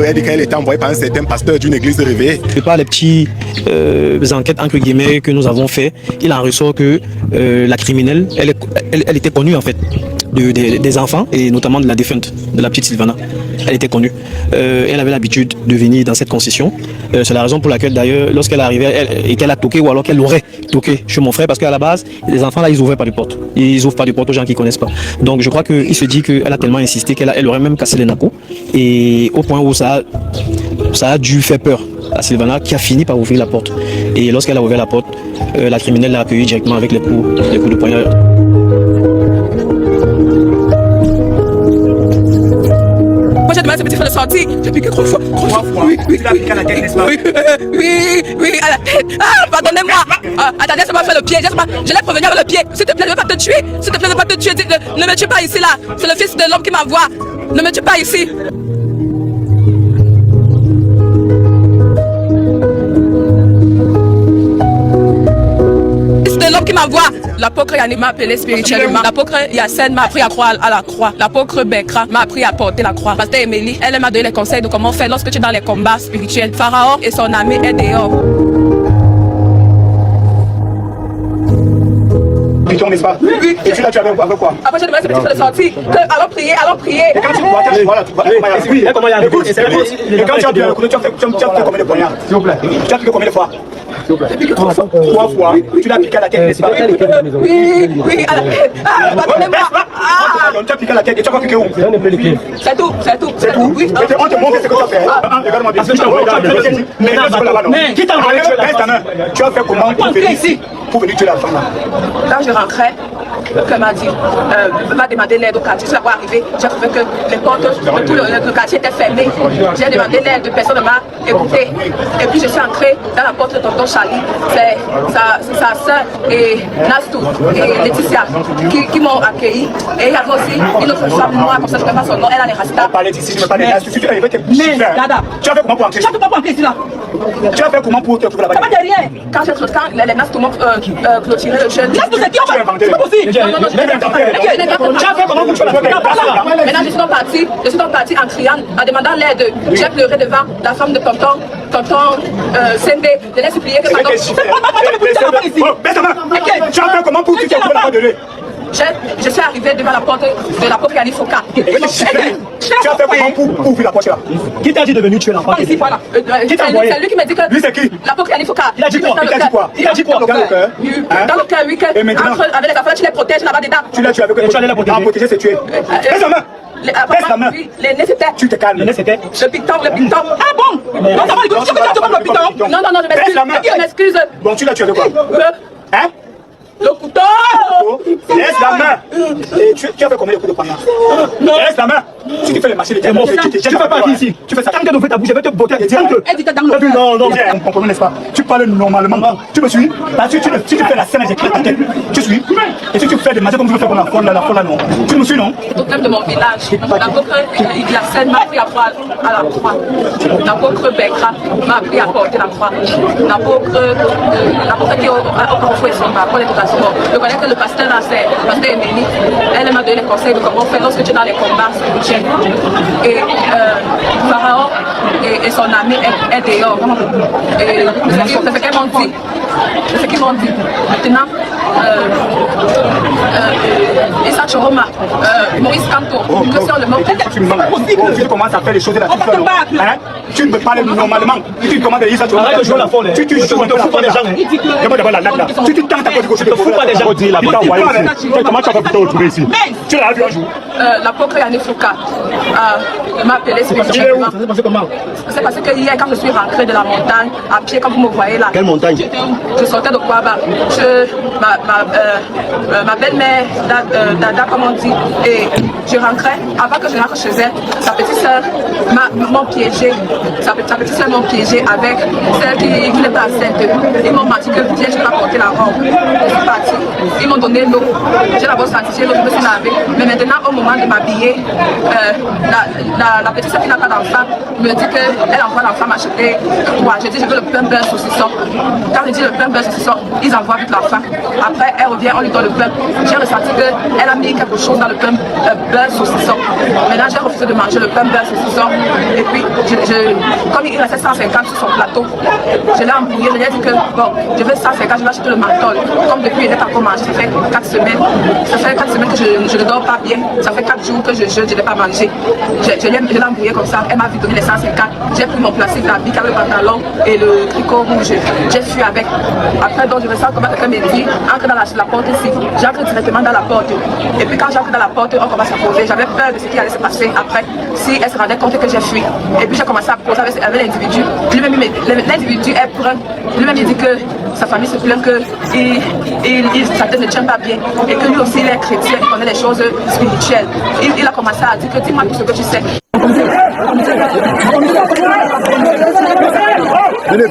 Elle dit qu'elle était envoyée par un certain pasteur d'une église réveillée. Par les petites enquêtes entre guillemets que nous avons fait, il en ressort que la criminelle, elle était connue en fait des enfants et notamment de la défunte, de la petite Sylvana. Elle était connue. Elle avait l'habitude de venir dans cette concession. C'est la raison pour laquelle d'ailleurs, lorsqu'elle arrivait et qu'elle a toqué ou alors qu'elle aurait toqué chez mon frère, parce qu'à la base, les enfants là, ils n'ouvraient pas de porte. Ils n'ouvrent pas de porte aux gens qui ne connaissent pas. Donc je crois qu'il se dit qu'elle a tellement insisté qu'elle aurait même cassé les nacos. Et au point où ça a dû faire peur à Sylvana, qui a fini par ouvrir la porte. Et lorsqu'elle a ouvert la porte, la criminelle l'a accueillie directement avec les coups de poignard. Moi j'ai demandé à ce petit frère de sortir, j'ai piqué 3 fois. 3 fois. Oui. Tu l'as piqué à la tête, n'est-ce pas? Oui, à la tête. Ah, pardonnez-moi. Attendez, laisse-moi faire le pied. Je l'ai prévenu avec le pied. S'il te plaît, je ne vais pas te tuer. S'il te plaît, je ne vais pas te tuer. Ne me tue pas ici, là. C'est le fils de l'homme qui m'envoie. Ne me tue pas ici. L'homme qui m'envoie. L'apôtre Yannick m'a appelé spirituellement. L'apôtre Yassine m'a appris à croire à la croix. L'apôtre Bekra m'a appris à porter la croix. Pasteur Émilie, elle m'a donné les conseils de comment faire lorsque tu es dans les combats spirituels. Pharaon et son armée est dehors. N'est-ce pas? Oui. Et tu l'as tué avec quoi? Après, j'ai demandé à ce petit frère de sortir. Allons prier. Et quand tu vois, voilà, comment il y a écoute, et quand tu as bien reconnu, tu as fait combien de poignards? S'il vous plaît. Tu as piqué combien de fois? 3 fois. 3 fois. Tu l'as piqué à la tête, n'est-ce pas? Oui, à la tête. Ah, pardonnez-moi. Tu as piqué à la tête et tu as pas piqué où? C'est tout. Oui. On te montre ce que tu as fait. Regarde-moi bien. Qui t'a envoyé tuer la femme? Tu as fait comment pour venir tuer la femme là? Quand je rentrais, qu'elle m'a dit, m'a demandé l'aide au quartier. Je suis arrivé, j'ai trouvé que les portes de tout le quartier étaient fermées. J'ai demandé l'aide, personne ne m'a écouté. Et puis je suis entrée dans la porte de tonton Charlie. C'est sa soeur et Nastou et Laetitia qui m'ont accueilli. Et il y avait aussi une autre femme noire, comme ça je ne sais pas son nom, elle a les rastas. Parler d'ici, je me parlais de Nastou. Tu as fait comment pour entrer? Je ne peux pas entrer ici là. Tu as fait comment pour te trouver là-bas? Ça va derrière. Quand les Nastou m'ont clôturé le jeune. Nastou, c'est qui en fait? C'est pas possible. Non. Tu as fait comment pour tuer la femme? Maintenant, je suis donc partie en criant, en demandant l'aide. J'ai pleuré devant la femme de tonton Sende. Je l'ai supplié que pardon. Baisse ta main. Tu as fait comment pour tuer la femme? Je suis arrivé devant la porte de la porte Yannick Foka. Tu as fait comment pour ouvrir la porte là? Qui t'a dit de venir tuer l'enfant? Ici, voilà. C'est lui qui m'a dit que. Lui, c'est qui? La porte Yannick Foka. Il a dit quoi? Dans le cœur? Dans le cœur, oui. Et maintenant? Avec les enfants, tu les protèges là-bas dedans. Tu l'as tué avec tu allais la protéger. Protéger, c'est tuer. Baisse la main. Baisse la main. Oui, les nez c'était. Tu te calmes. Le nez c'était. Le piton. Ah bon? Non, ça va, le piton. Non, je m'excuse. Bon, tu l'as tué avec quoi? Hein? Le couteau. Laisse la main. Et tu as fait combien de coups de poignard? Laisse la main. Si tu fais le marché, tu fais pas ici. Tu fais ça. Tant que tu fais ta bouche, je vais te botter. Non, on comprend, n'est-ce pas? Tu parles normalement. Tu me suis? Parce que si tu fais la scène, j'écris ta tête. Tu suis? Et si tu fais des marchés comme tu veux faire pour la folle là, non. Tu me suis, non? Au thème de mon village, l'apôtre Yassine m'a appris à croire à la croix. L'apôtre Bekra m'a appris à porter la croix. L'apôtre qui a fait son rapport d'éducation. Je connais que le pasteur là, c'est le pasteur Émilie. Elle m'a donné les conseils de comment faire lorsque tu es dans les combats spirituels. Et Pharaon et son armée est dehors. Et c'est ce qu'ils m'ont dit. C'est ce qu'ils m'ont dit. Maintenant, Issa Choroma, Maurice Kanto, que sur le mot. Tu commences à faire les choses de la hein? Tu me parles normalement. Tu commandes Issa Choroma. Arrête de jouer la folle. Tu joues un peu la folle. D'abord la latte là. Tu tentes à côté de fous pas des gens. Comment tu as pu te retrouver ici? Tu l'as vu un jour? L'apôtre Yannick Fouka m'a appelé spirituellement. C'est parce que hier, quand je suis rentrée de la montagne, à pied, comme vous me voyez là. Quelle montagne? Je sortais de Kouaba. Ma belle-mère, Dada, comme on dit, et je rentrais. Avant que je rentre chez elle, sa petite soeur m'ont piégé. Sa petite soeur m'ont piégé avec celle qui n'est pas enceinte. Ils m'ont menti que viens, je vais porter la robe. Je suis partie. Ils m'ont donné l'eau. J'ai d'abord senti l'eau, je me suis lavée. Mais maintenant, au moment de m'habiller, la petite sœur qui n'a pas d'enfant me dit qu'elle envoie l'enfant m'acheter quoi. Je dis je veux le pain beurre saucisson. Quand je dis le pain beurre saucisson, ils envoient vite l'enfant. Après, elle revient, on lui donne le pain. J'ai ressenti qu'elle a mis quelque chose dans le pain beurre saucisson. Maintenant, j'ai refusé de manger le pain beurre saucisson. Et puis, comme il restait 150 sur son plateau, je l'ai embrouillé. Je lui ai dit que bon, je veux 150, je vais acheter le menthol. Comme depuis, il n'est pas encore mangé, ça fait 4 semaines. Ça fait 4 semaines que je ne dors pas bien. Ça fait 4 jours que je n'ai pas mangé. Je l'ai embrouillé comme ça. Elle m'a vu donner les 150. J'ai pris mon plastique d'habit avec le pantalon et le tricot rouge. J'ai fui avec. Après, donc, je me sens comme quelqu'un me dit, entre dans la porte ici. J'entre directement dans la porte. Et puis, quand j'entre dans la porte, on commence à poser. J'avais peur de ce qui allait se passer après, si elle se rendait compte que j'ai fui. Et puis, j'ai commencé à poser avec l'individu. L'individu est prêt. Lui-même, il dit que sa famille se plaint que sa tête ne tient pas bien. Et que lui aussi, il est chrétien, il connaît les choses spirituelles. Il a commencé à dire que dis-moi tout ce que tu sais. Venez.